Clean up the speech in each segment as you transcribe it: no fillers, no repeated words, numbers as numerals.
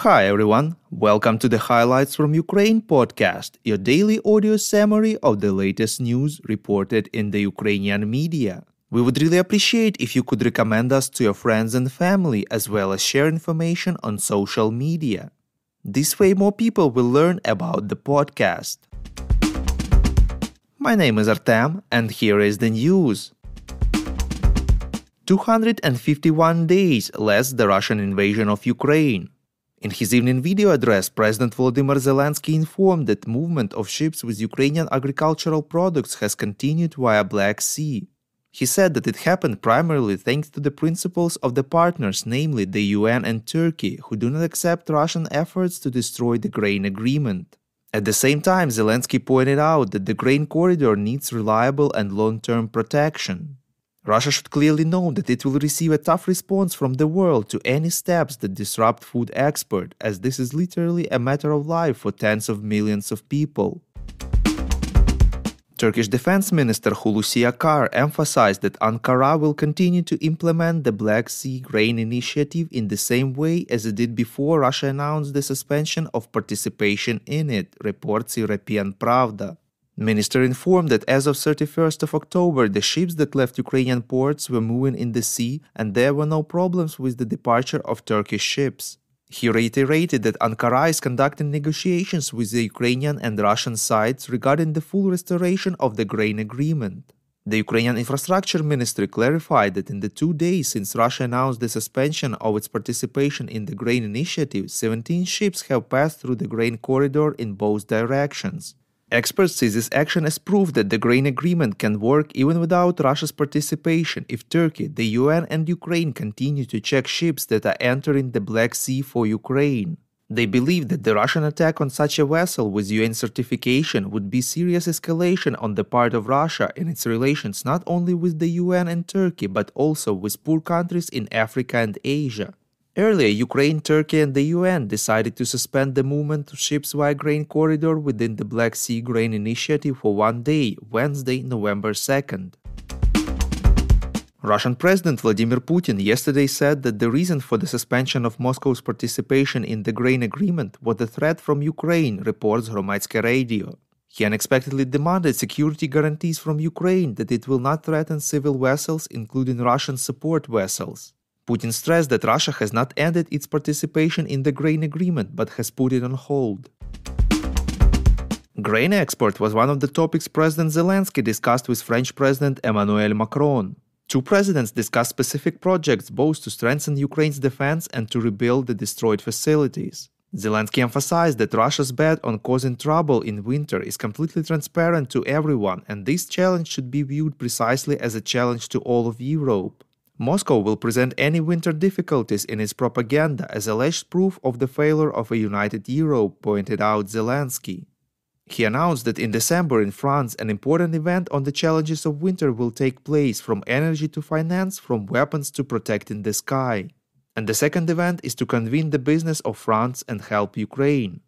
Hi everyone, welcome to the Highlights from Ukraine podcast, your daily audio summary of the latest news reported in the Ukrainian media. We would really appreciate if you could recommend us to your friends and family as well as share information on social media. This way more people will learn about the podcast. My name is Artem and here is the news. 251 days less the Russian invasion of Ukraine. In his evening video address, President Volodymyr Zelensky informed that movement of ships with Ukrainian agricultural products has continued via Black Sea. He said that it happened primarily thanks to the principles of the partners, namely the UN and Turkey, who do not accept Russian efforts to destroy the grain agreement. At the same time, Zelensky pointed out that the grain corridor needs reliable and long-term protection. Russia should clearly know that it will receive a tough response from the world to any steps that disrupt food export, as this is literally a matter of life for tens of millions of people. Turkish Defense Minister Hulusi Akar emphasized that Ankara will continue to implement the Black Sea Grain Initiative in the same way as it did before Russia announced the suspension of participation in it, reports European Pravda. Minister informed that as of 31st of October, the ships that left Ukrainian ports were moving in the sea and there were no problems with the departure of Turkish ships. He reiterated that Ankara is conducting negotiations with the Ukrainian and Russian sides regarding the full restoration of the grain agreement. The Ukrainian Infrastructure Ministry clarified that in the 2 days since Russia announced the suspension of its participation in the grain initiative, 17 ships have passed through the grain corridor in both directions. Experts see this action as proof that the grain agreement can work even without Russia's participation if Turkey, the UN and Ukraine continue to check ships that are entering the Black Sea for Ukraine. They believe that the Russian attack on such a vessel with UN certification would be serious escalation on the part of Russia in its relations not only with the UN and Turkey but also with poor countries in Africa and Asia. Earlier, Ukraine, Turkey and the UN decided to suspend the movement of ships via grain corridor within the Black Sea Grain Initiative for 1 day, Wednesday, November 2nd. Russian President Vladimir Putin yesterday said that the reason for the suspension of Moscow's participation in the grain agreement was the threat from Ukraine, reports Hromadske Radio. He unexpectedly demanded security guarantees from Ukraine that it will not threaten civil vessels, including Russian support vessels. Putin stressed that Russia has not ended its participation in the grain agreement but has put it on hold. Grain export was one of the topics President Zelensky discussed with French President Emmanuel Macron. Two presidents discussed specific projects both to strengthen Ukraine's defense and to rebuild the destroyed facilities. Zelensky emphasized that Russia's bet on causing trouble in winter is completely transparent to everyone, and this challenge should be viewed precisely as a challenge to all of Europe. Moscow will present any winter difficulties in its propaganda as alleged proof of the failure of a united Europe, pointed out Zelensky. He announced that in December in France an important event on the challenges of winter will take place, from energy to finance, from weapons to protecting the sky. And the second event is to convene the business of France and help Ukraine.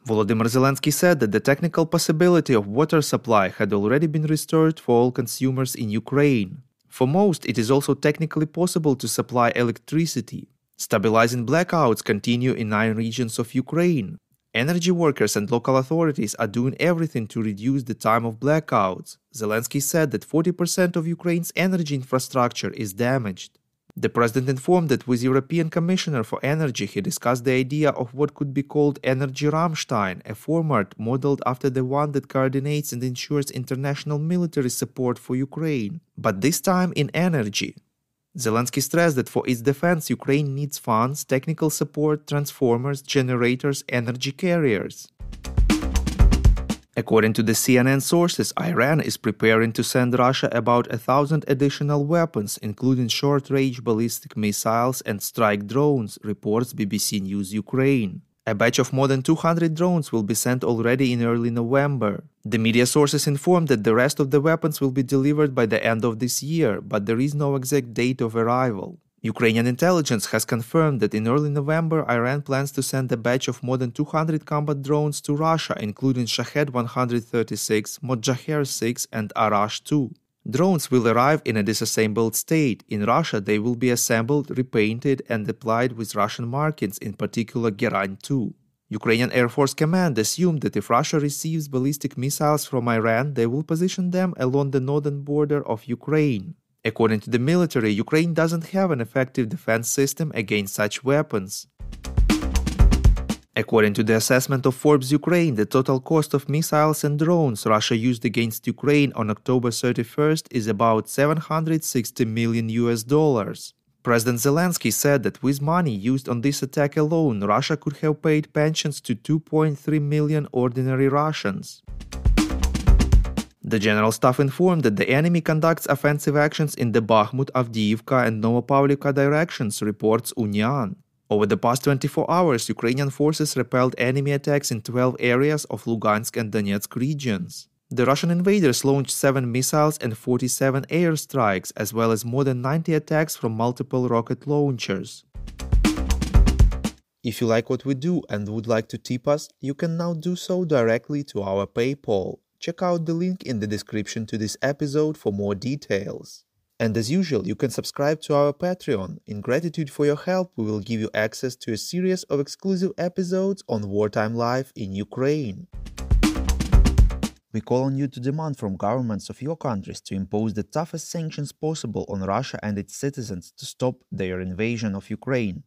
Volodymyr Zelensky said that the technical possibility of water supply had already been restored for all consumers in Ukraine. For most, it is also technically possible to supply electricity. Stabilizing blackouts continue in 9 regions of Ukraine. Energy workers and local authorities are doing everything to reduce the time of blackouts. Zelensky said that 40% of Ukraine's energy infrastructure is damaged. The president informed that with European Commissioner for Energy he discussed the idea of what could be called Energy Rammstein, a format modeled after the one that coordinates and ensures international military support for Ukraine, but this time in energy. Zelensky stressed that for its defense Ukraine needs funds, technical support, transformers, generators, energy carriers. According to the CNN sources, Iran is preparing to send Russia about 1,000 additional weapons, including short-range ballistic missiles and strike drones, reports BBC News Ukraine. A batch of more than 200 drones will be sent already in early November. The media sources informed that the rest of the weapons will be delivered by the end of this year, but there is no exact date of arrival. Ukrainian intelligence has confirmed that in early November, Iran plans to send a batch of more than 200 combat drones to Russia, including Shahed 136, Mojaher 6 and Arash 2. Drones will arrive in a disassembled state. In Russia, they will be assembled, repainted, and applied with Russian markings, in particular Geran 2. Ukrainian Air Force Command assumed that if Russia receives ballistic missiles from Iran, they will position them along the northern border of Ukraine. According to the military, Ukraine doesn't have an effective defense system against such weapons. According to the assessment of Forbes Ukraine, the total cost of missiles and drones Russia used against Ukraine on October 31st is about $760 million. President Zelensky said that with money used on this attack alone, Russia could have paid pensions to 2.3 million ordinary Russians. The General Staff informed that the enemy conducts offensive actions in the Bakhmut, Avdiivka, and Novopavlivka directions, reports Unian. Over the past 24 hours, Ukrainian forces repelled enemy attacks in 12 areas of Lugansk and Donetsk regions. The Russian invaders launched 7 missiles and 47 airstrikes, as well as more than 90 attacks from multiple rocket launchers. If you like what we do and would like to tip us, you can now do so directly to our PayPal. Check out the link in the description to this episode for more details. And as usual, you can subscribe to our Patreon. In gratitude for your help, we will give you access to a series of exclusive episodes on wartime life in Ukraine. We call on you to demand from governments of your countries to impose the toughest sanctions possible on Russia and its citizens to stop their invasion of Ukraine.